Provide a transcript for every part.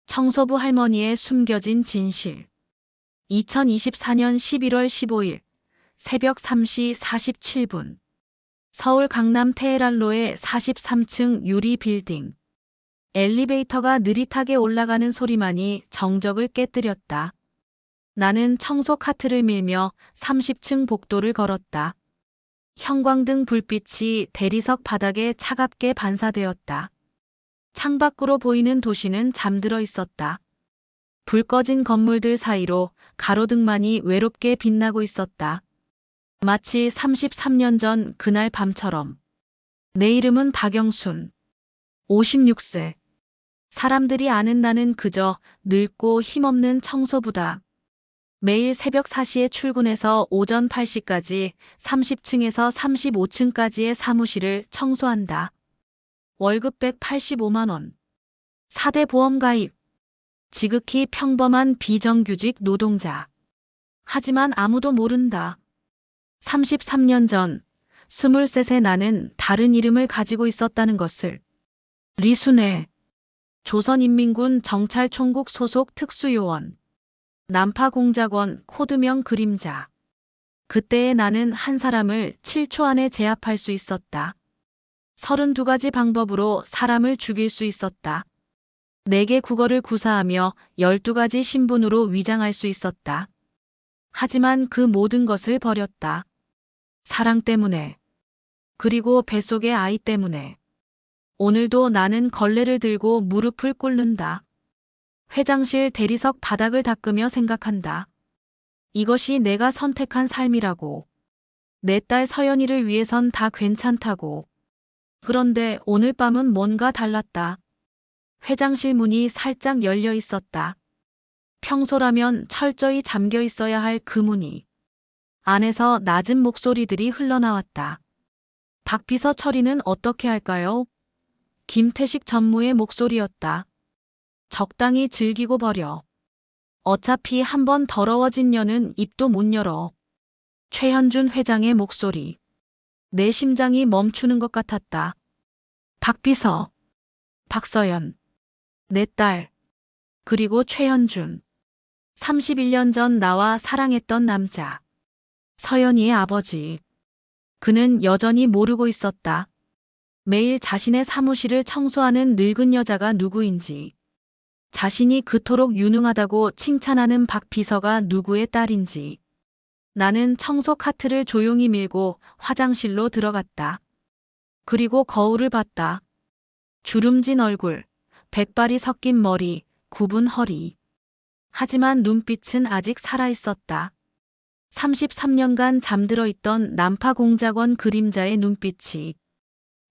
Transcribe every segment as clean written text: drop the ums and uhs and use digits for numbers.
청소부 할머니의 숨겨진 진실. 2024년 11월 15일 새벽 3시 47분 서울 강남 테헤란로의 43층 유리 빌딩. 엘리베이터가 느릿하게 올라가는 소리만이 정적을 깨뜨렸다. 나는 청소 카트를 밀며 30층 복도를 걸었다. 형광등 불빛이 대리석 바닥에 차갑게 반사되었다. 창밖으로 보이는 도시는 잠들어 있었다. 불 꺼진 건물들 사이로 가로등만이 외롭게 빛나고 있었다. 마치 33년 전 그날 밤처럼. 내 이름은 박영순. 56세. 사람들이 아는 나는 그저 늙고 힘없는 청소부다. 매일 새벽 4시에 출근해서 오전 8시까지 30층에서 35층까지의 사무실을 청소한다. 월급 185만 원. 4대 보험 가입. 지극히 평범한 비정규직 노동자. 하지만 아무도 모른다. 33년 전 23세 나는 다른 이름을 가지고 있었다는 것을. 리순애. 조선인민군 정찰총국 소속 특수요원. 난파공작원 코드명 그림자. 그때의 나는 한 사람을 7초 안에 제압할 수 있었다. 32가지 방법으로 사람을 죽일 수 있었다. 4개 국어를 구사하며 12가지 신분으로 위장할 수 있었다. 하지만 그 모든 것을 버렸다. 사랑 때문에. 그리고 뱃속의 아이 때문에. 오늘도 나는 걸레를 들고 무릎을 꿇는다. 회장실 대리석 바닥을 닦으며 생각한다. 이것이 내가 선택한 삶이라고. 내 딸 서연이를 위해선 다 괜찮다고. 그런데 오늘 밤은 뭔가 달랐다. 회장실 문이 살짝 열려 있었다. 평소라면 철저히 잠겨 있어야 할 그 문이. 안에서 낮은 목소리들이 흘러나왔다. 박 비서 처리는 어떻게 할까요? 김태식 전무의 목소리였다. 적당히 즐기고 버려. 어차피 한번 더러워진 년은 입도 못 열어. 최현준 회장의 목소리. 내 심장이 멈추는 것 같았다. 박 비서. 박서연. 내 딸. 그리고 최현준. 31년 전 나와 사랑했던 남자. 서연이의 아버지. 그는 여전히 모르고 있었다. 매일 자신의 사무실을 청소하는 늙은 여자가 누구인지. 자신이 그토록 유능하다고 칭찬하는 박 비서가 누구의 딸인지. 나는 청소 카트를 조용히 밀고 화장실로 들어갔다. 그리고 거울을 봤다. 주름진 얼굴, 백발이 섞인 머리, 굽은 허리. 하지만 눈빛은 아직 살아있었다. 33년간 잠들어 있던 난파공작원 그림자의 눈빛이.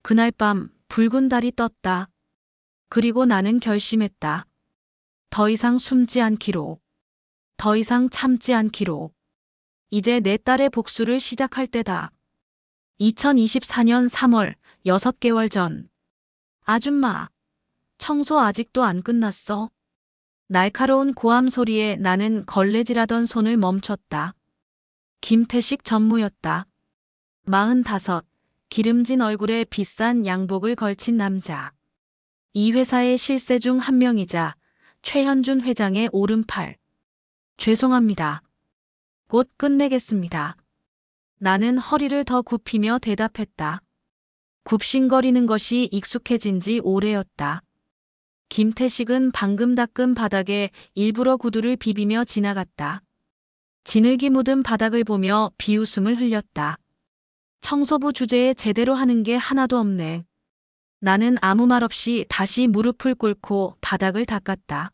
그날 밤 붉은 달이 떴다. 그리고 나는 결심했다. 더 이상 숨지 않기로. 더 이상 참지 않기로. 이제 내 딸의 복수를 시작할 때다. 2024년 3월 6개월 전. 아줌마, 청소 아직도 안 끝났어? 날카로운 고함 소리에 나는 걸레질하던 손을 멈췄다. 김태식 전무였다. 45, 기름진 얼굴에 비싼 양복을 걸친 남자. 이 회사의 실세 중 한 명이자 최현준 회장의 오른팔. 죄송합니다. 곧 끝내겠습니다. 나는 허리를 더 굽히며 대답했다. 굽신거리는 것이 익숙해진 지 오래였다. 김태식은 방금 닦은 바닥에 일부러 구두를 비비며 지나갔다. 진흙이 묻은 바닥을 보며 비웃음을 흘렸다. 청소부 주제에 제대로 하는 게 하나도 없네. 나는 아무 말 없이 다시 무릎을 꿇고 바닥을 닦았다.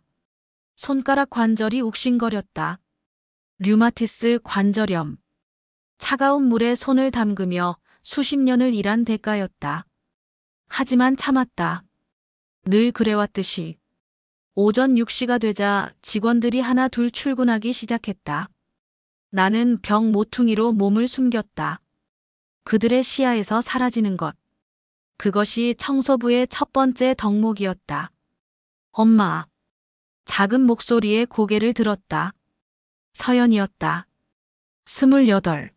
손가락 관절이 욱신거렸다. 류마티스 관절염. 차가운 물에 손을 담그며 수십 년을 일한 대가였다. 하지만 참았다. 늘 그래왔듯이. 오전 6시가 되자 직원들이 하나 둘 출근하기 시작했다. 나는 벽 모퉁이로 몸을 숨겼다. 그들의 시야에서 사라지는 것. 그것이 청소부의 첫 번째 덕목이었다. 엄마. 작은 목소리에 고개를 들었다. 서연이었다. 28.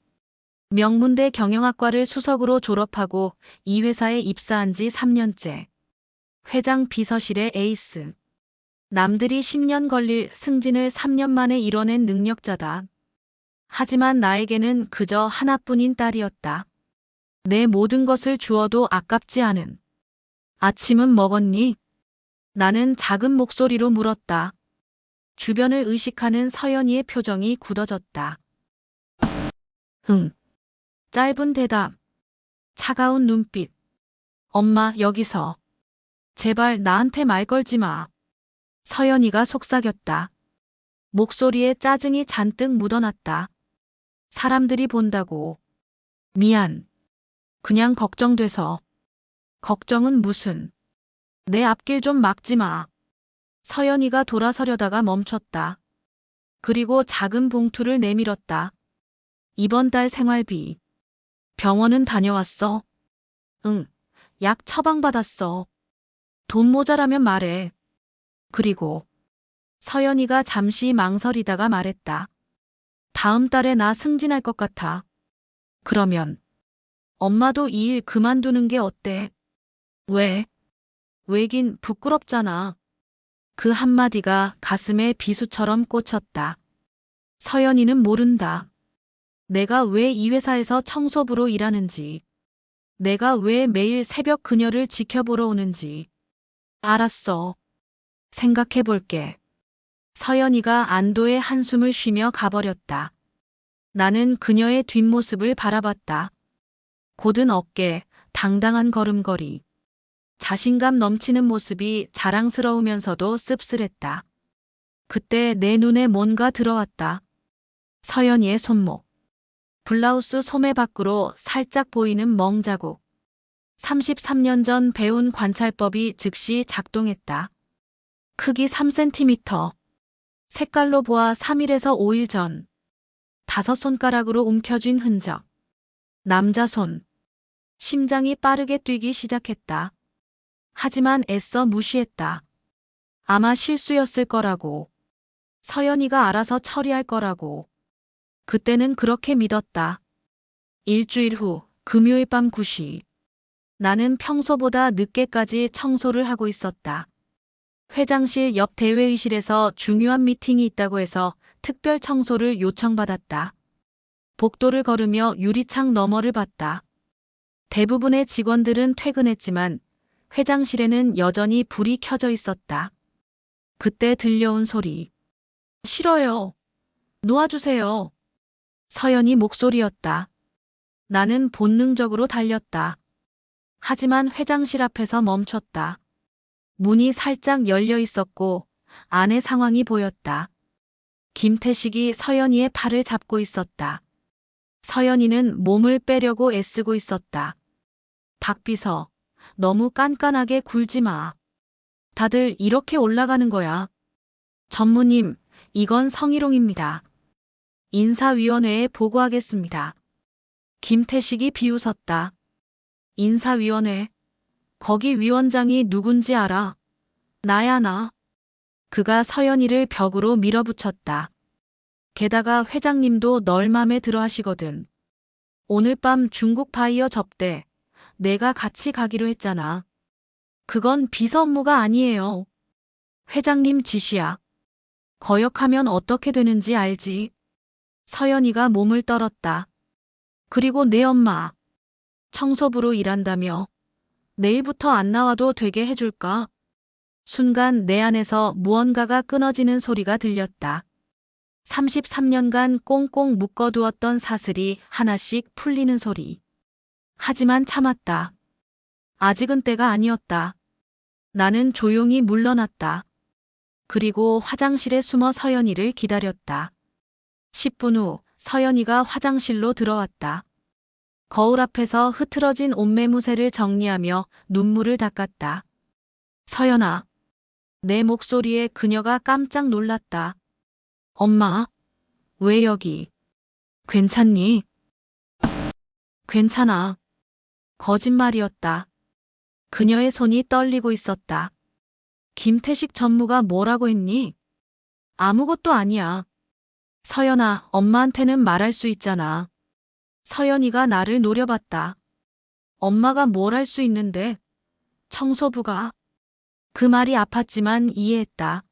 명문대 경영학과를 수석으로 졸업하고 이 회사에 입사한 지 3년째. 회장 비서실의 에이스. 남들이 10년 걸릴 승진을 3년 만에 이뤄낸 능력자다. 하지만 나에게는 그저 하나뿐인 딸이었다. 내 모든 것을 주어도 아깝지 않은. 아침은 먹었니? 나는 작은 목소리로 물었다. 주변을 의식하는 서연이의 표정이 굳어졌다. 응. 짧은 대답. 차가운 눈빛. 엄마, 여기서. 제발 나한테 말 걸지 마. 서연이가 속삭였다. 목소리에 짜증이 잔뜩 묻어났다. 사람들이 본다고. 미안. 그냥 걱정돼서. 걱정은 무슨. 내 앞길 좀 막지 마. 서연이가 돌아서려다가 멈췄다. 그리고 작은 봉투를 내밀었다. 이번 달 생활비. 병원은 다녀왔어? 응. 약 처방받았어. 돈 모자라면 말해. 그리고 서연이가 잠시 망설이다가 말했다. 다음 달에 나 승진할 것 같아. 그러면 엄마도 이 일 그만두는 게 어때? 왜? 왜긴 부끄럽잖아. 그 한마디가 가슴에 비수처럼 꽂혔다. 서연이는 모른다. 내가 왜 이 회사에서 청소부로 일하는지. 내가 왜 매일 새벽 그녀를 지켜보러 오는지. 알았어. 생각해 볼게. 서연이가 안도의 한숨을 쉬며 가버렸다. 나는 그녀의 뒷모습을 바라봤다. 곧은 어깨, 당당한 걸음걸이. 자신감 넘치는 모습이 자랑스러우면서도 씁쓸했다. 그때 내 눈에 뭔가 들어왔다. 서연이의 손목. 블라우스 소매 밖으로 살짝 보이는 멍자국. 33년 전 배운 관찰법이 즉시 작동했다. 크기 3cm. 색깔로 보아 3일에서 5일 전. 5손가락으로 움켜쥔 흔적. 남자 손. 심장이 빠르게 뛰기 시작했다. 하지만 애써 무시했다. 아마 실수였을 거라고. 서연이가 알아서 처리할 거라고. 그때는 그렇게 믿었다. 일주일 후 금요일 밤 9시. 나는 평소보다 늦게까지 청소를 하고 있었다. 회장실 옆 대회의실에서 중요한 미팅이 있다고 해서 특별 청소를 요청받았다. 복도를 걸으며 유리창 너머를 봤다. 대부분의 직원들은 퇴근했지만 회장실에는 여전히 불이 켜져 있었다. 그때 들려온 소리. 싫어요. 놓아주세요. 서연이 목소리였다. 나는 본능적으로 달렸다. 하지만 회장실 앞에서 멈췄다. 문이 살짝 열려 있었고 안의 상황이 보였다. 김태식이 서연이의 팔을 잡고 있었다. 서연이는 몸을 빼려고 애쓰고 있었다. 박비서, 너무 깐깐하게 굴지 마. 다들 이렇게 올라가는 거야. 전무님, 이건 성희롱입니다. 인사위원회에 보고하겠습니다. 김태식이 비웃었다. 인사위원회? 거기 위원장이 누군지 알아? 나야 나. 그가 서연이를 벽으로 밀어붙였다. 게다가 회장님도 널 맘에 들어 하시거든. 오늘 밤 중국 바이어 접대. 내가 같이 가기로 했잖아. 그건 비서 업무가 아니에요. 회장님 지시야. 거역하면 어떻게 되는지 알지? 서연이가 몸을 떨었다. 그리고 내 엄마. 청소부로 일한다며. 내일부터 안 나와도 되게 해줄까? 순간 내 안에서 무언가가 끊어지는 소리가 들렸다. 33년간 꽁꽁 묶어두었던 사슬이 하나씩 풀리는 소리. 하지만 참았다. 아직은 때가 아니었다. 나는 조용히 물러났다. 그리고 화장실에 숨어 서연이를 기다렸다. 10분 후 서연이가 화장실로 들어왔다. 거울 앞에서 흐트러진 옷매무새를 정리하며 눈물을 닦았다. 서연아. 내 목소리에 그녀가 깜짝 놀랐다. 엄마, 왜 여기? 괜찮니? 괜찮아. 거짓말이었다. 그녀의 손이 떨리고 있었다. 김태식 전무가 뭐라고 했니? 아무것도 아니야. 서연아, 엄마한테는 말할 수 있잖아. 서연이가 나를 노려봤다. 엄마가 뭘 할 수 있는데? 청소부가. 그 말이 아팠지만 이해했다.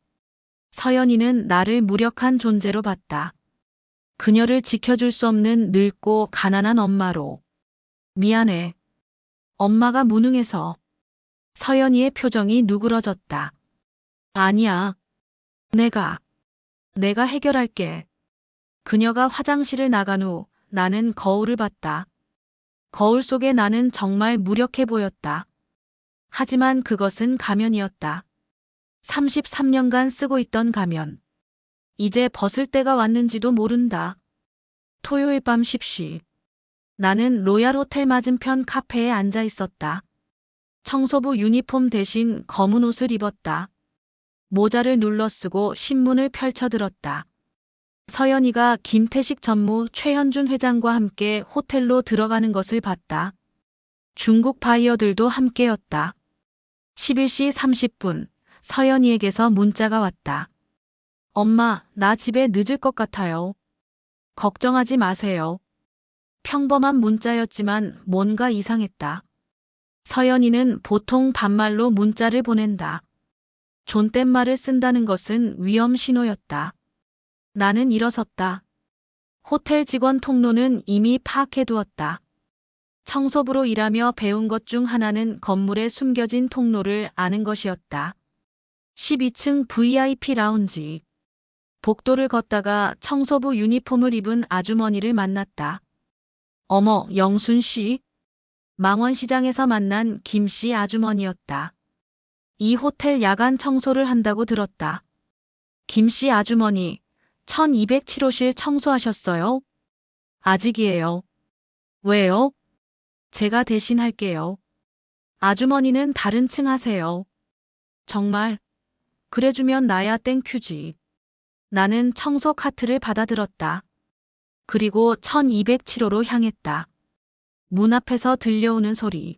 서연이는 나를 무력한 존재로 봤다. 그녀를 지켜줄 수 없는 늙고 가난한 엄마로. 미안해. 엄마가 무능해서. 서연이의 표정이 누그러졌다. 아니야. 내가 해결할게. 그녀가 화장실을 나간 후 나는 거울을 봤다. 거울 속에 나는 정말 무력해 보였다. 하지만 그것은 가면이었다. 33년간 쓰고 있던 가면. 이제 벗을 때가 왔는지도 모른다. 토요일 밤 10시. 나는 로얄 호텔 맞은편 카페에 앉아 있었다. 청소부 유니폼 대신 검은 옷을 입었다. 모자를 눌러 쓰고 신문을 펼쳐들었다. 서연이가 김태식 전무 최현준 회장과 함께 호텔로 들어가는 것을 봤다. 중국 바이어들도 함께였다. 11시 30분 서연이에게서 문자가 왔다. 엄마, 나 집에 늦을 것 같아요. 걱정하지 마세요. 평범한 문자였지만 뭔가 이상했다. 서연이는 보통 반말로 문자를 보낸다. 존댓말을 쓴다는 것은 위험 신호였다. 나는 일어섰다. 호텔 직원 통로는 이미 파악해두었다. 청소부로 일하며 배운 것 중 하나는 건물에 숨겨진 통로를 아는 것이었다. 12층 VIP 라운지. 복도를 걷다가 청소부 유니폼을 입은 아주머니를 만났다. 어머, 영순 씨. 망원시장에서 만난 김씨 아주머니였다. 이 호텔 야간 청소를 한다고 들었다. 김씨 아주머니, 1207호실 청소하셨어요? 아직이에요. 왜요? 제가 대신 할게요. 아주머니는 다른 층 하세요. 정말? 그래주면 나야 땡큐지. 나는 청소 카트를 받아들었다. 그리고 1207호로 향했다. 문 앞에서 들려오는 소리.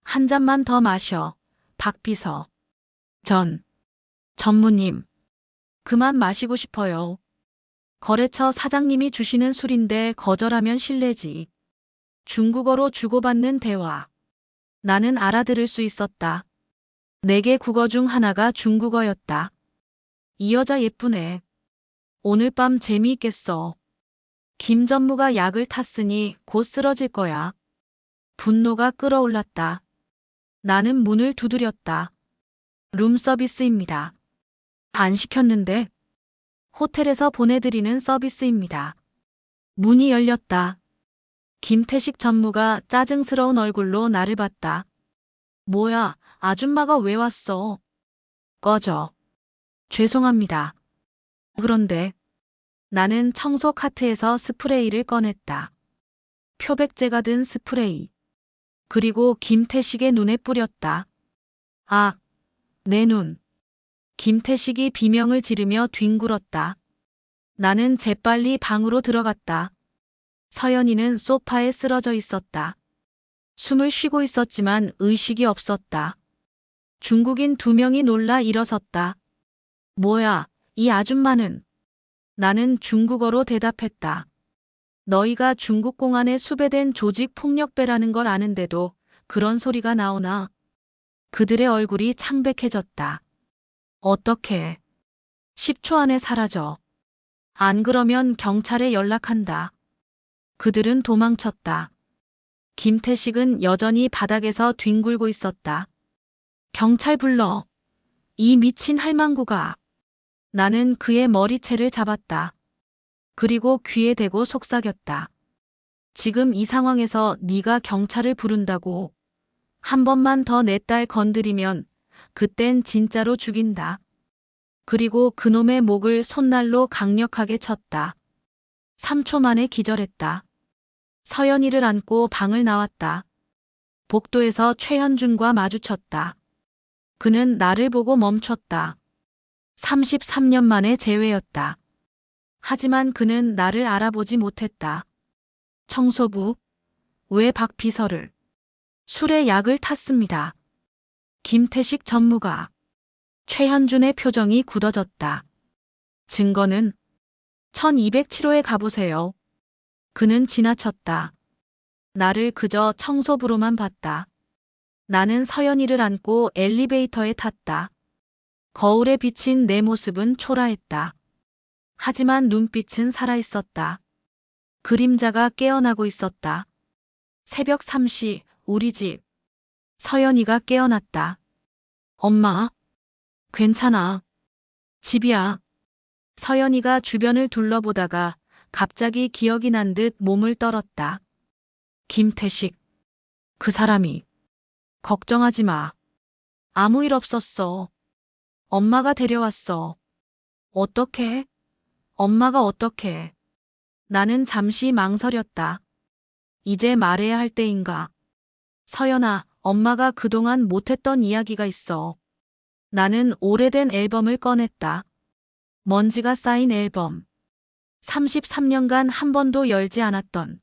한 잔만 더 마셔. 박비서. 전무님. 그만 마시고 싶어요. 거래처 사장님이 주시는 술인데 거절하면 실례지. 중국어로 주고받는 대화. 나는 알아들을 수 있었다. 4개 국어 중 하나가 중국어였다. 이 여자 예쁘네. 오늘 밤 재미있겠어. 김 전무가 약을 탔으니 곧 쓰러질 거야. 분노가 끓어올랐다. 나는 문을 두드렸다. 룸서비스입니다. 안 시켰는데. 호텔에서 보내드리는 서비스입니다. 문이 열렸다. 김태식 전무가 짜증스러운 얼굴로 나를 봤다. 뭐야, 아줌마가 왜 왔어? 꺼져. 죄송합니다. 그런데 나는 청소 카트에서 스프레이를 꺼냈다. 표백제가 든 스프레이. 그리고 김태식의 눈에 뿌렸다. 아, 내 눈. 김태식이 비명을 지르며 뒹굴었다. 나는 재빨리 방으로 들어갔다. 서연이는 소파에 쓰러져 있었다. 숨을 쉬고 있었지만 의식이 없었다. 중국인 2명이 놀라 일어섰다. 뭐야, 이 아줌마는? 나는 중국어로 대답했다. 너희가 중국 공안에 수배된 조직 폭력배라는 걸 아는데도 그런 소리가 나오나? 그들의 얼굴이 창백해졌다. 어떻게? 10초 안에 사라져. 안 그러면 경찰에 연락한다. 그들은 도망쳤다. 김태식은 여전히 바닥에서 뒹굴고 있었다. 경찰 불러. 이 미친 할망구가. 나는 그의 머리채를 잡았다. 그리고 귀에 대고 속삭였다. 지금 이 상황에서 네가 경찰을 부른다고. 한 번만 더 내 딸 건드리면 그땐 진짜로 죽인다. 그리고 그놈의 목을 손날로 강력하게 쳤다. 3초 만에 기절했다. 서연이를 안고 방을 나왔다. 복도에서 최현준과 마주쳤다. 그는 나를 보고 멈췄다. 33년 만의 재회였다. 하지만 그는 나를 알아보지 못했다. 청소부, 왜 박 비서를? 술에 약을 탔습니다. 김태식 전무가. 최현준의 표정이 굳어졌다. 증거는? 1207호에 가보세요. 그는 지나쳤다. 나를 그저 청소부로만 봤다. 나는 서연이를 안고 엘리베이터에 탔다. 거울에 비친 내 모습은 초라했다. 하지만 눈빛은 살아있었다. 그림자가 깨어나고 있었다. 새벽 3시, 우리 집. 서연이가 깨어났다. 엄마, 괜찮아. 집이야. 서연이가 주변을 둘러보다가 갑자기 기억이 난 듯 몸을 떨었다. 김태식. 그 사람이. 걱정하지 마. 아무 일 없었어. 엄마가 데려왔어. 어떻게? 엄마가 어떻게? 나는 잠시 망설였다. 이제 말해야 할 때인가? 서연아, 엄마가 그동안 못했던 이야기가 있어. 나는 오래된 앨범을 꺼냈다. 먼지가 쌓인 앨범. 33년간 한 번도 열지 않았던.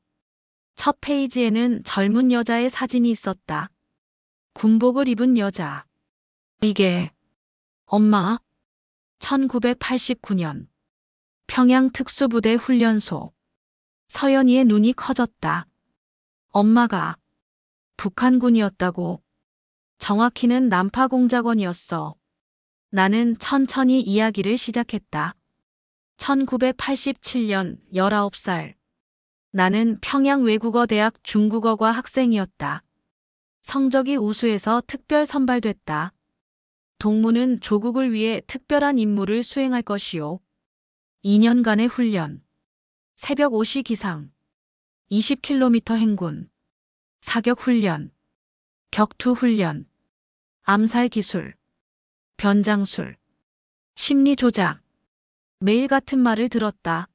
첫 페이지에는 젊은 여자의 사진이 있었다. 군복을 입은 여자. 이게 엄마. 1989년 평양 특수부대 훈련소. 서연이의 눈이 커졌다. 엄마가 북한군이었다고. 정확히는 난파공작원이었어. 나는 천천히 이야기를 시작했다. 1987년 19살. 나는 평양외국어대학 중국어과 학생이었다. 성적이 우수해서 특별 선발됐다. 동무는 조국을 위해 특별한 임무를 수행할 것이요. 2년간의 훈련. 새벽 5시 기상. 20km 행군. 사격 훈련. 격투 훈련. 암살 기술. 변장술. 심리 조작. 매일 같은 말을 들었다.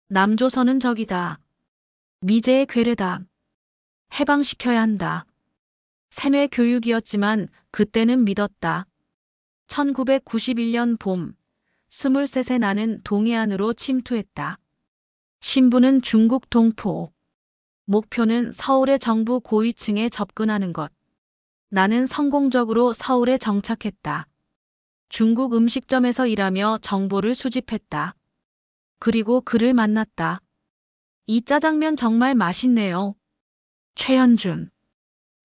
남조선은 적이다. 미제의 괴뢰다. 해방시켜야 한다. 세뇌 교육이었지만 그때는 믿었다. 1991년 봄, 23세 나는 동해안으로 침투했다. 신부는 중국 동포. 목표는 서울의 정부 고위층에 접근하는 것. 나는 성공적으로 서울에 정착했다. 중국 음식점에서 일하며 정보를 수집했다. 그리고 그를 만났다. 이 짜장면 정말 맛있네요. 최현준.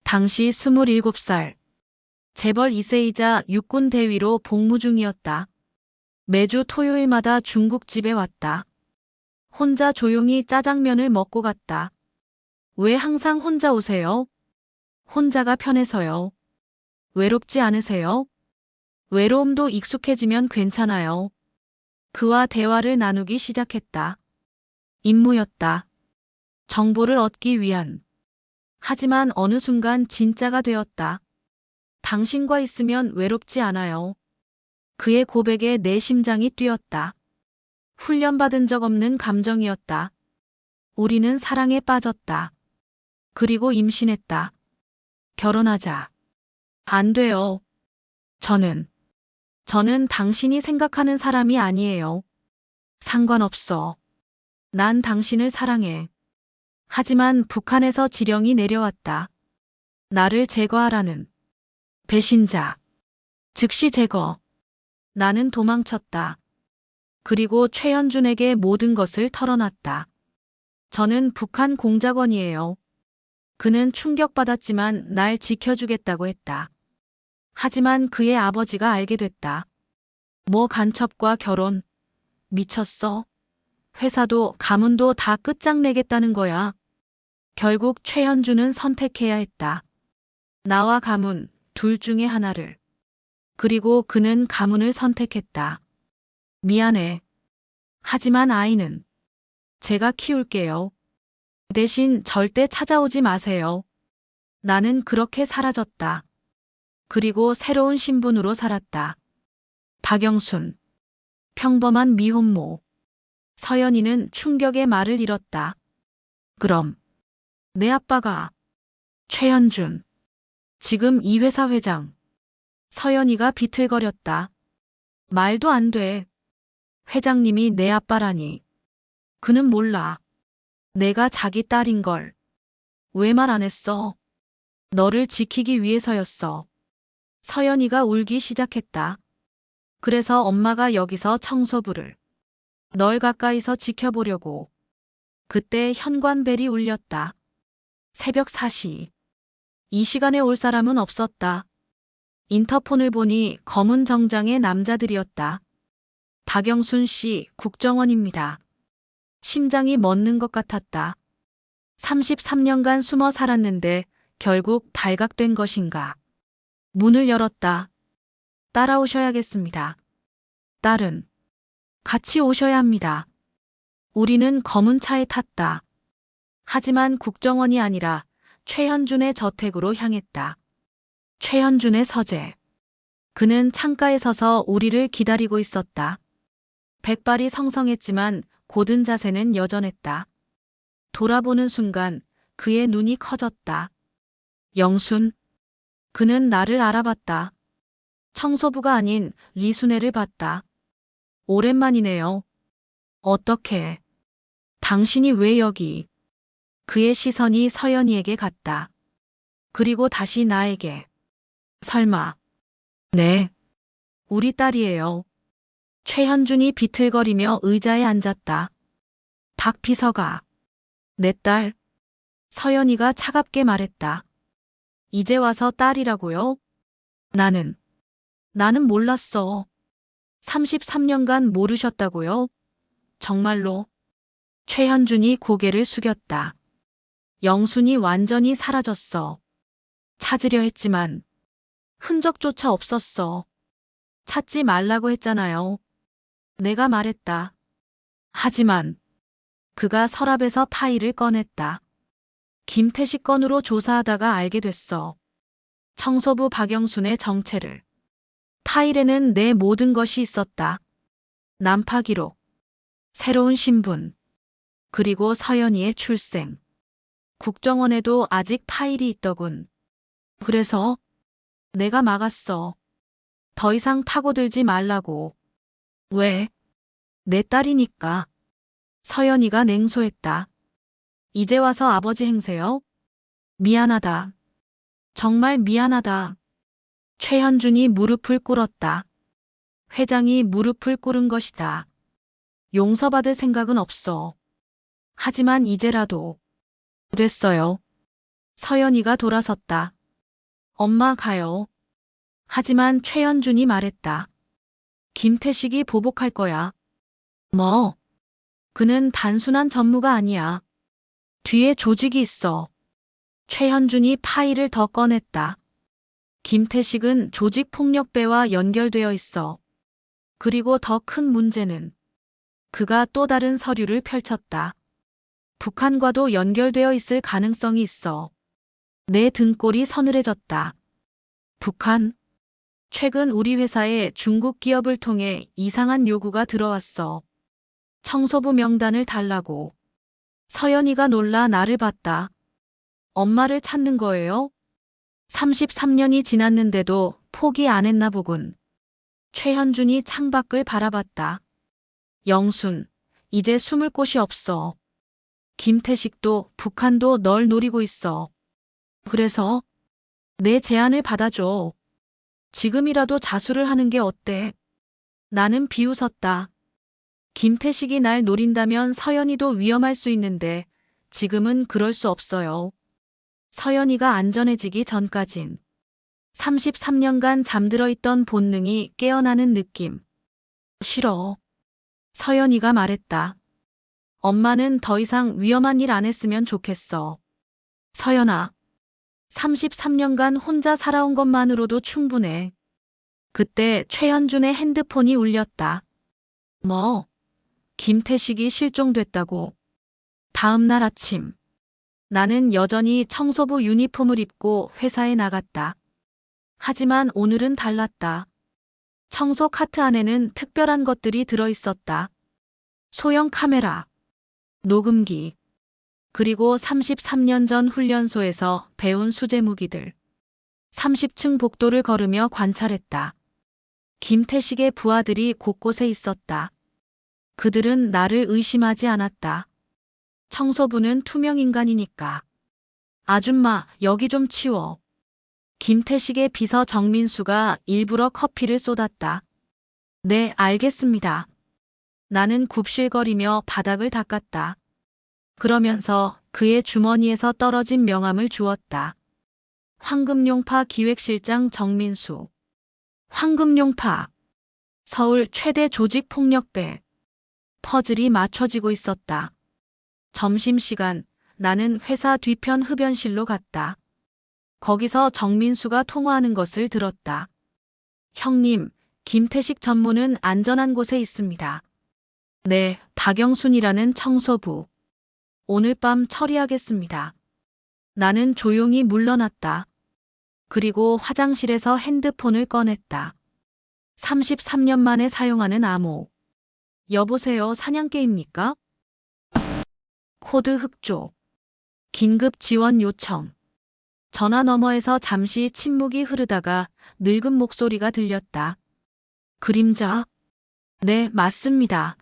당시 27살. 재벌 2세이자 육군 대위로 복무 중이었다. 매주 토요일마다 중국집에 왔다. 혼자 조용히 짜장면을 먹고 갔다. 왜 항상 혼자 오세요? 혼자가 편해서요. 외롭지 않으세요? 외로움도 익숙해지면 괜찮아요. 그와 대화를 나누기 시작했다. 임무였다. 정보를 얻기 위한. 하지만 어느 순간 진짜가 되었다. 당신과 있으면 외롭지 않아요. 그의 고백에 내 심장이 뛰었다. 훈련받은 적 없는 감정이었다. 우리는 사랑에 빠졌다. 그리고 임신했다. 결혼하자. 안 돼요. 저는 당신이 생각하는 사람이 아니에요. 상관없어. 난 당신을 사랑해. 하지만 북한에서 지령이 내려왔다. 나를 제거하라는. 배신자. 즉시 제거. 나는 도망쳤다. 그리고 최현준에게 모든 것을 털어놨다. 저는 북한 공작원이에요. 그는 충격받았지만 날 지켜주겠다고 했다. 하지만 그의 아버지가 알게 됐다. 뭐 간첩과 결혼. 미쳤어? 회사도 가문도 다 끝장내겠다는 거야. 결국 최현준은 선택해야 했다. 나와 가문, 둘 중에 하나를. 그리고 그는 가문을 선택했다. 미안해. 하지만 아이는 제가 키울게요. 대신 절대 찾아오지 마세요. 나는 그렇게 사라졌다. 그리고 새로운 신분으로 살았다. 박영순. 평범한 미혼모. 서연이는 충격의 말을 잃었다. 그럼 내 아빠가. 최현준. 지금 이 회사 회장. 서연이가 비틀거렸다. 말도 안 돼. 회장님이 내 아빠라니. 그는 몰라. 내가 자기 딸인 걸. 왜 말 안 했어? 너를 지키기 위해서였어. 서연이가 울기 시작했다. 그래서 엄마가 여기서 청소부를. 널 가까이서 지켜보려고. 그때 현관벨이 울렸다. 새벽 4시. 이 시간에 올 사람은 없었다. 인터폰을 보니 검은 정장의 남자들이었다. 박영순 씨, 국정원입니다. 심장이 멎는 것 같았다. 33년간 숨어 살았는데 결국 발각된 것인가. 문을 열었다. 따라오셔야겠습니다. 딸은 같이 오셔야 합니다. 우리는 검은 차에 탔다. 하지만 국정원이 아니라 최현준의 저택으로 향했다. 최현준의 서재. 그는 창가에 서서 우리를 기다리고 있었다. 백발이 성성했지만 고든 자세는 여전했다. 돌아보는 순간 그의 눈이 커졌다. 영순. 그는 나를 알아봤다. 청소부가 아닌 리순애를 봤다. 오랜만이네요. 어떻게? 당신이 왜 여기? 그의 시선이 서연이에게 갔다. 그리고 다시 나에게. 설마. 네. 우리 딸이에요. 최현준이 비틀거리며 의자에 앉았다. 박 비서가. 내 딸. 서연이가 차갑게 말했다. 이제 와서 딸이라고요? 나는 몰랐어. 33년간 모르셨다고요? 정말로. 최현준이 고개를 숙였다. 영순이 완전히 사라졌어. 찾으려 했지만 흔적조차 없었어. 찾지 말라고 했잖아요. 내가 말했다. 하지만 그가 서랍에서 파일을 꺼냈다. 김태식 건으로 조사하다가 알게 됐어. 청소부 박영순의 정체를. 파일에는 내 모든 것이 있었다. 난파 기록, 새로운 신분, 그리고 서연이의 출생. 국정원에도 아직 파일이 있더군. 그래서 내가 막았어. 더 이상 파고들지 말라고. 왜? 내 딸이니까. 서연이가 냉소했다. 이제 와서 아버지 행세요? 미안하다. 정말 미안하다. 최현준이 무릎을 꿇었다. 회장이 무릎을 꿇은 것이다. 용서받을 생각은 없어. 하지만 이제라도. 됐어요. 서연이가 돌아섰다. 엄마 가요. 하지만 최현준이 말했다. 김태식이 보복할 거야. 뭐? 그는 단순한 전무가 아니야. 뒤에 조직이 있어. 최현준이 파일을 더 꺼냈다. 김태식은 조직폭력배와 연결되어 있어. 그리고 더 큰 문제는 그가 또 다른 서류를 펼쳤다. 북한과도 연결되어 있을 가능성이 있어. 내 등골이 서늘해졌다. 북한? 최근 우리 회사에 중국 기업을 통해 이상한 요구가 들어왔어. 청소부 명단을 달라고. 서연이가 놀라 나를 봤다. 엄마를 찾는 거예요? 33년이 지났는데도 포기 안 했나 보군. 최현준이 창밖을 바라봤다. 영순, 이제 숨을 곳이 없어. 김태식도 북한도 널 노리고 있어. 그래서 내 제안을 받아줘. 지금이라도 자수를 하는 게 어때? 나는 비웃었다. 김태식이 날 노린다면 서연이도 위험할 수 있는데 지금은 그럴 수 없어요. 서연이가 안전해지기 전까진. 33년간 잠들어 있던 본능이 깨어나는 느낌. 싫어. 서연이가 말했다. 엄마는 더 이상 위험한 일 안 했으면 좋겠어. 서연아. 33년간 혼자 살아온 것만으로도 충분해. 그때 최현준의 핸드폰이 울렸다. 뭐? 김태식이 실종됐다고. 다음 날 아침. 나는 여전히 청소부 유니폼을 입고 회사에 나갔다. 하지만 오늘은 달랐다. 청소 카트 안에는 특별한 것들이 들어있었다. 소형 카메라, 녹음기, 그리고 33년 전 훈련소에서 배운 수제 무기들. 30층 복도를 걸으며 관찰했다. 김태식의 부하들이 곳곳에 있었다. 그들은 나를 의심하지 않았다. 청소부는 투명인간이니까. 아줌마, 여기 좀 치워. 김태식의 비서 정민수가 일부러 커피를 쏟았다. 네, 알겠습니다. 나는 굽실거리며 바닥을 닦았다. 그러면서 그의 주머니에서 떨어진 명함을 주었다. 황금용파 기획실장 정민수. 황금용파. 서울 최대 조직폭력배. 퍼즐이 맞춰지고 있었다. 점심시간, 나는 회사 뒤편 흡연실로 갔다. 거기서 정민수가 통화하는 것을 들었다. 형님, 김태식 전무는 안전한 곳에 있습니다. 네, 박영순이라는 청소부. 오늘 밤 처리하겠습니다. 나는 조용히 물러났다. 그리고 화장실에서 핸드폰을 꺼냈다. 33년 만에 사용하는 암호. 여보세요, 사냥개입니까? 코드 흑조. 긴급 지원 요청. 전화 너머에서 잠시 침묵이 흐르다가 늙은 목소리가 들렸다. 그림자? 네, 맞습니다.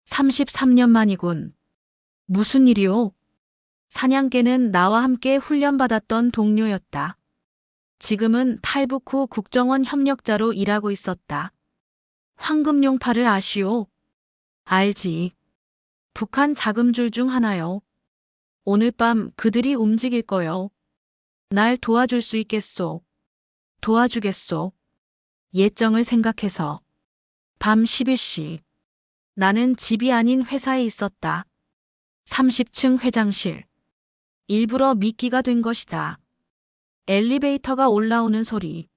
33년 만이군. 무슨 일이오? 사냥개는 나와 함께 훈련받았던 동료였다. 지금은 탈북 후 국정원 협력자로 일하고 있었다. 황금용파를 아시오? 알지. 북한 자금줄 중 하나요. 오늘 밤 그들이 움직일 거요. 날 도와줄 수 있겠소? 도와주겠소. 예정을 생각해서. 밤 11시. 나는 집이 아닌 회사에 있었다. 30층 회장실. 일부러 미끼가 된 것이다. 엘리베이터가 올라오는 소리.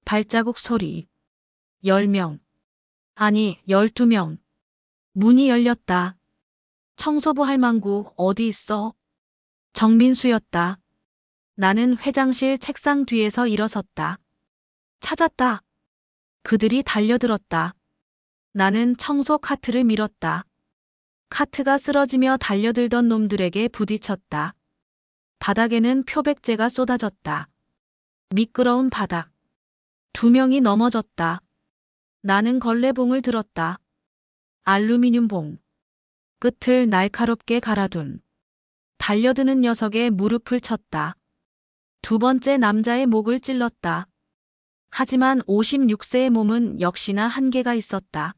발자국 소리. 10명. 아니, 12명. 문이 열렸다. 청소부 할망구 어디 있어? 정민수였다. 나는 회장실 책상 뒤에서 일어섰다. 찾았다. 그들이 달려들었다. 나는 청소 카트를 밀었다. 카트가 쓰러지며 달려들던 놈들에게 부딪혔다. 바닥에는 표백제가 쏟아졌다. 미끄러운 바닥. 2명이 넘어졌다. 나는 걸레봉을 들었다. 알루미늄 봉. 끝을 날카롭게 갈아둔. 달려드는 녀석의 무릎을 쳤다. 2번째 남자의 목을 찔렀다. 하지만 56세의 몸은 역시나 한계가 있었다.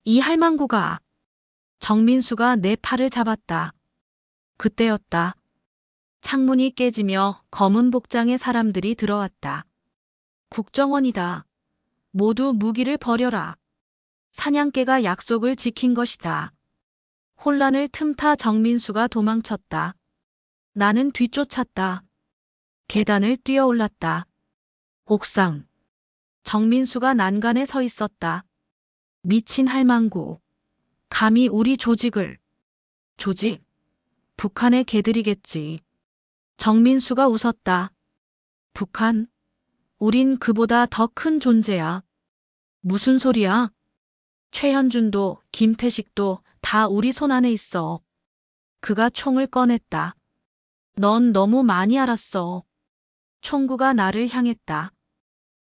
이 할망구가. 정민수가 내 팔을 잡았다. 그때였다. 창문이 깨지며 검은 복장의 사람들이 들어왔다. 국정원이다. 모두 무기를 버려라. 사냥개가 약속을 지킨 것이다. 혼란을 틈타 정민수가 도망쳤다. 나는 뒤쫓았다. 계단을 뛰어올랐다. 옥상. 정민수가 난간에 서 있었다. 미친 할망구. 감히 우리 조직을. 조직? 북한의 개들이겠지. 정민수가 웃었다. 북한? 우린 그보다 더 큰 존재야. 무슨 소리야? 최현준도 김태식도 다 우리 손 안에 있어. 그가 총을 꺼냈다. 넌 너무 많이 알았어. 총구가 나를 향했다.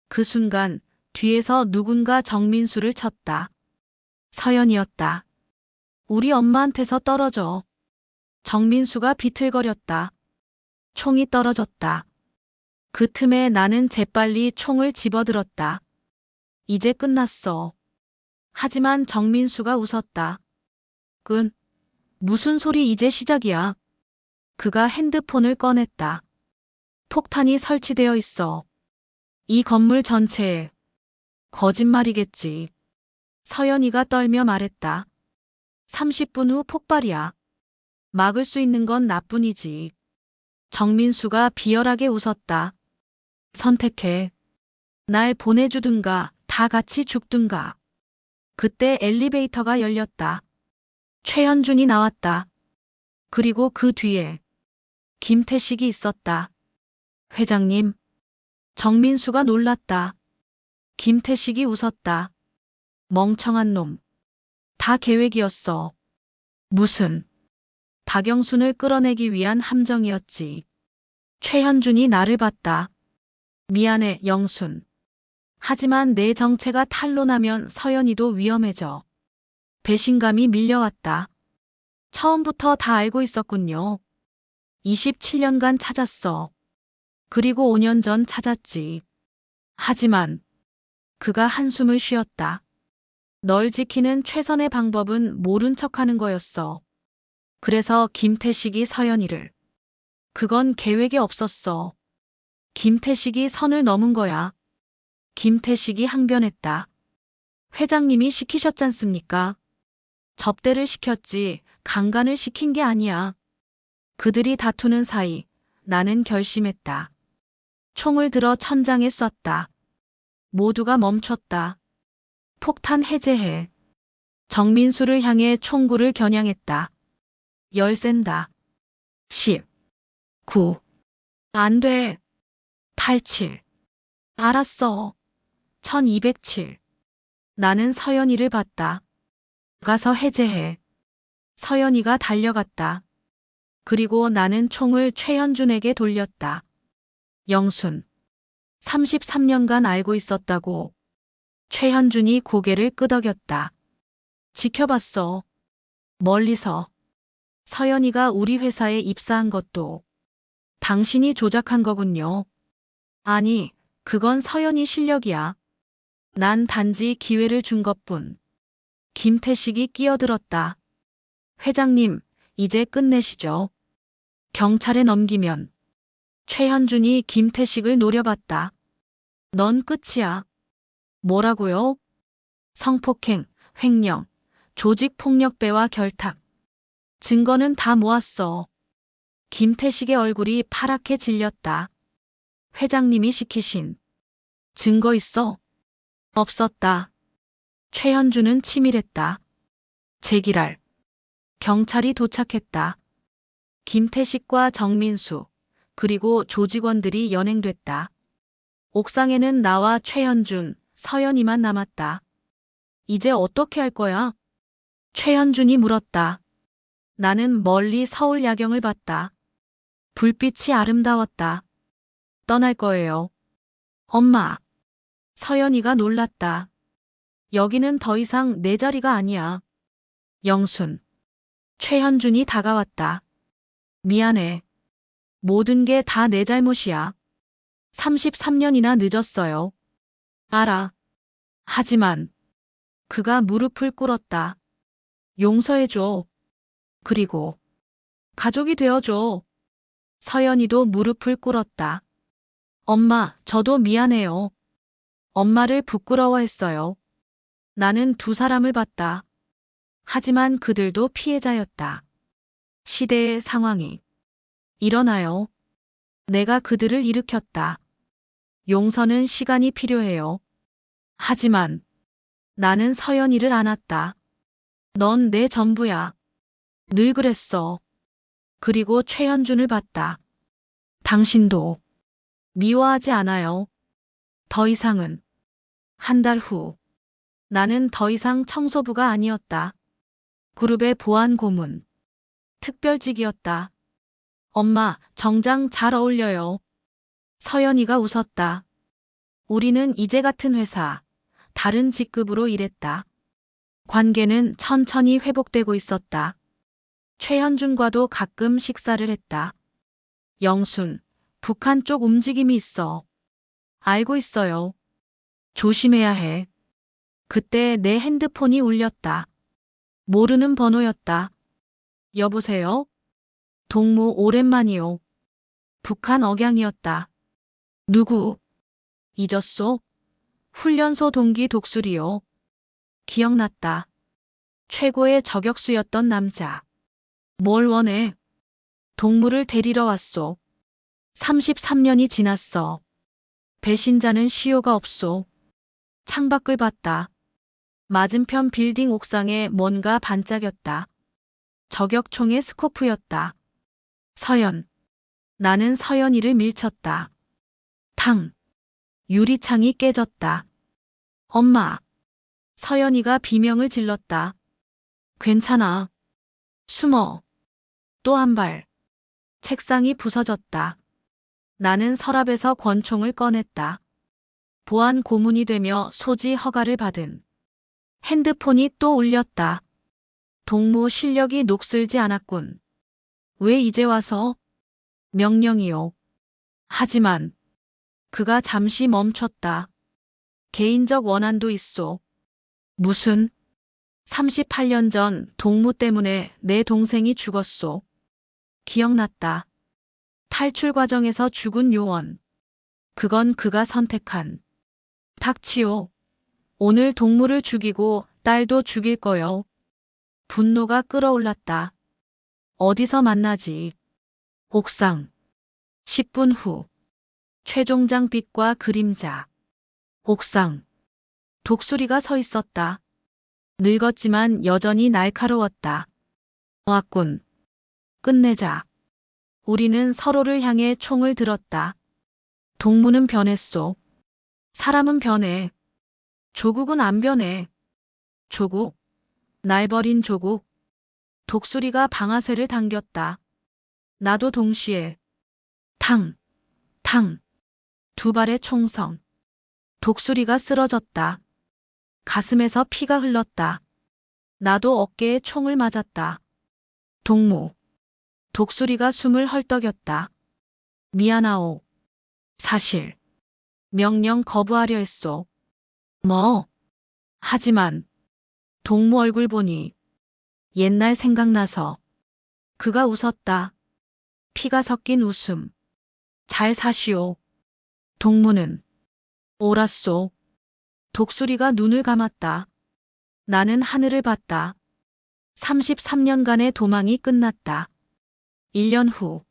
그 순간 뒤에서 누군가 정민수를 쳤다. 서연이었다. 우리 엄마한테서 떨어져. 정민수가 비틀거렸다. 총이 떨어졌다. 그 틈에 나는 재빨리 총을 집어들었다. 이제 끝났어. 하지만 정민수가 웃었다. 무슨 소리 이제 시작이야. 그가 핸드폰을 꺼냈다. 폭탄이 설치되어 있어. 이 건물 전체에. 거짓말이겠지. 서연이가 떨며 말했다. 30분 후 폭발이야. 막을 수 있는 건 나뿐이지. 정민수가 비열하게 웃었다. 선택해. 날 보내주든가 다 같이 죽든가. 그때 엘리베이터가 열렸다. 최현준이 나왔다. 그리고 그 뒤에 김태식이 있었다. 회장님. 정민수가 놀랐다. 김태식이 웃었다. 멍청한 놈. 다 계획이었어. 무슨. 박영순을 끌어내기 위한 함정이었지. 최현준이 나를 봤다. 미안해, 영순. 하지만 내 정체가 탄로나면 서연이도 위험해져. 배신감이 밀려왔다. 처음부터 다 알고 있었군요. 27년간 찾았어. 그리고 5년 전 찾았지. 하지만 그가 한숨을 쉬었다. 널 지키는 최선의 방법은 모른 척하는 거였어. 그래서 김태식이 서연이를. 그건 계획에 없었어. 김태식이 선을 넘은 거야. 김태식이 항변했다. 회장님이 시키셨잖습니까? 접대를 시켰지 강간을 시킨 게 아니야. 그들이 다투는 사이 나는 결심했다. 총을 들어 천장에 쐈다. 모두가 멈췄다. 폭탄 해제해. 정민수를 향해 총구를 겨냥했다. 열센다. 10, 9. 안 돼. 87. 알았어. 1207. 나는 서연이를 봤다. 가서 해제해. 서연이가 달려갔다. 그리고 나는 총을 최현준에게 돌렸다. 영순. 33년간 알고 있었다고. 최현준이 고개를 끄덕였다. 지켜봤어. 멀리서. 서연이가 우리 회사에 입사한 것도 당신이 조작한 거군요. 아니, 그건 서연이 실력이야. 난 단지 기회를 준 것뿐. 김태식이 끼어들었다. 회장님, 이제 끝내시죠. 경찰에 넘기면. 최현준이 김태식을 노려봤다. 넌 끝이야. 뭐라고요? 성폭행, 횡령, 조직폭력배와 결탁. 증거는 다 모았어. 김태식의 얼굴이 파랗게 질렸다. 회장님이 시키신 증거 있어? 없었다. 최현준은 치밀했다. 제기랄. 경찰이 도착했다. 김태식과 정민수, 그리고 조직원들이 연행됐다. 옥상에는 나와 최현준, 서연이만 남았다. 이제 어떻게 할 거야? 최현준이 물었다. 나는 멀리 서울 야경을 봤다. 불빛이 아름다웠다. 떠날 거예요. 엄마. 서연이가 놀랐다. 여기는 더 이상 내 자리가 아니야. 영순. 최현준이 다가왔다. 미안해. 모든 게 다 내 잘못이야. 33년이나 늦었어요. 알아. 하지만 그가 무릎을 꿇었다. 용서해줘. 그리고 가족이 되어줘. 서연이도 무릎을 꿇었다. 엄마, 저도 미안해요. 엄마를 부끄러워했어요. 나는 두 사람을 봤다. 하지만 그들도 피해자였다. 시대의 상황이 일어나요. 내가 그들을 일으켰다. 용서는 시간이 필요해요. 하지만 나는 서연이를 안았다. 넌 내 전부야. 늘 그랬어. 그리고 최현준을 봤다. 당신도 미워하지 않아요. 더 이상은. 한 달 후. 나는 더 이상 청소부가 아니었다. 그룹의 보안 고문. 특별직이었다. 엄마, 정장 잘 어울려요. 서연이가 웃었다. 우리는 이제 같은 회사, 다른 직급으로 일했다. 관계는 천천히 회복되고 있었다. 최현준과도 가끔 식사를 했다. 영순, 북한 쪽 움직임이 있어. 알고 있어요. 조심해야 해. 그때 내 핸드폰이 울렸다. 모르는 번호였다. 여보세요? 동무 오랜만이요. 북한 억양이었다. 누구? 잊었소? 훈련소 동기 독수리요. 기억났다. 최고의 저격수였던 남자. 뭘 원해? 동무를 데리러 왔소. 33년이 지났어. 배신자는 시효가 없소. 창밖을 봤다. 맞은편 빌딩 옥상에 뭔가 반짝였다. 저격총의 스코프였다. 서연. 나는 서연이를 밀쳤다. 탕. 유리창이 깨졌다. 엄마. 서연이가 비명을 질렀다. 괜찮아. 숨어. 또 한 발. 책상이 부서졌다. 나는 서랍에서 권총을 꺼냈다. 보안 고문이 되며 소지 허가를 받은 핸드폰이 또 울렸다. 동무 실력이 녹슬지 않았군. 왜 이제 와서? 명령이요. 하지만 그가 잠시 멈췄다. 개인적 원한도 있소. 무슨? 38년 전 동무 때문에 내 동생이 죽었소. 기억났다. 탈출 과정에서 죽은 요원. 그건 그가 선택한 닥치요. 오늘 동물을 죽이고 딸도 죽일 거요. 분노가 끓어올랐다. 어디서 만나지? 옥상. 10분 후. 최종장 빛과 그림자. 옥상. 독수리가 서 있었다. 늙었지만 여전히 날카로웠다. 왔군. 끝내자. 우리는 서로를 향해 총을 들었다. 동물은 변했소. 사람은 변해. 조국은 안 변해. 조국. 날 버린 조국. 독수리가 방아쇠를 당겼다. 나도 동시에. 탕, 탕. 두 발의 총성. 독수리가 쓰러졌다. 가슴에서 피가 흘렀다. 나도 어깨에 총을 맞았다. 동무. 독수리가 숨을 헐떡였다. 미안하오. 사실. 명령 거부하려 했소. 뭐? 하지만. 동무 얼굴 보니. 옛날 생각나서. 그가 웃었다. 피가 섞인 웃음. 잘 사시오. 동무는. 옳았소. 독수리가 눈을 감았다. 나는 하늘을 봤다. 33년간의 도망이 끝났다. 1년 후.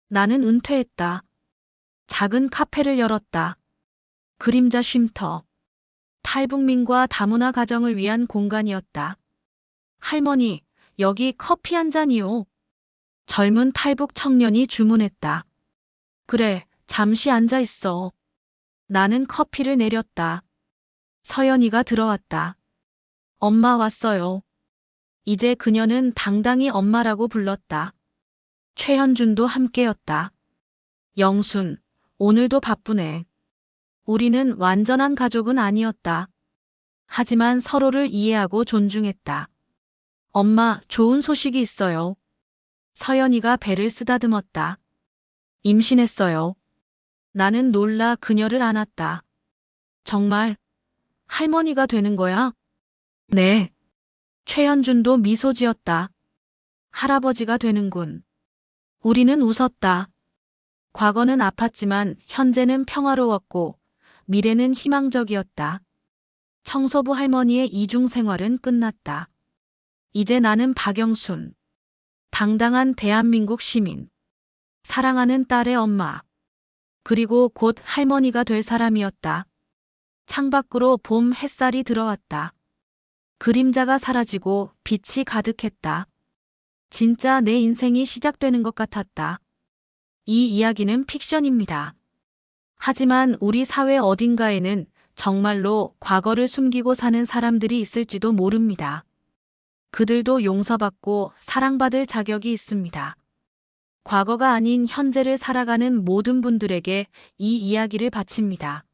나는 은퇴했다. 작은 카페를 열었다. 그림자 쉼터. 탈북민과 다문화 가정을 위한 공간이었다. 할머니, 여기 커피 한 잔이요. 젊은 탈북 청년이 주문했다. 그래, 잠시 앉아 있어. 나는 커피를 내렸다. 서연이가 들어왔다. 엄마 왔어요. 이제 그녀는 당당히 엄마라고 불렀다. 최현준도 함께였다. 영순, 오늘도 바쁘네. 우리는 완전한 가족은 아니었다. 하지만 서로를 이해하고 존중했다. 엄마, 좋은 소식이 있어요. 서연이가 배를 쓰다듬었다. 임신했어요. 나는 놀라 그녀를 안았다. 정말? 할머니가 되는 거야? 네. 최현준도 미소 지었다. 할아버지가 되는군. 우리는 웃었다. 과거는 아팠지만 현재는 평화로웠고 미래는 희망적이었다. 청소부 할머니의 이중 생활은 끝났다. 이제 나는 박영순. 당당한 대한민국 시민. 사랑하는 딸의 엄마. 그리고 곧 할머니가 될 사람이었다. 창밖으로 봄 햇살이 들어왔다. 그림자가 사라지고 빛이 가득했다. 진짜 내 인생이 시작되는 것 같았다. 이 이야기는 픽션입니다. 하지만 우리 사회 어딘가에는 정말로 과거를 숨기고 사는 사람들이 있을지도 모릅니다. 그들도 용서받고 사랑받을 자격이 있습니다. 과거가 아닌 현재를 살아가는 모든 분들에게 이 이야기를 바칩니다.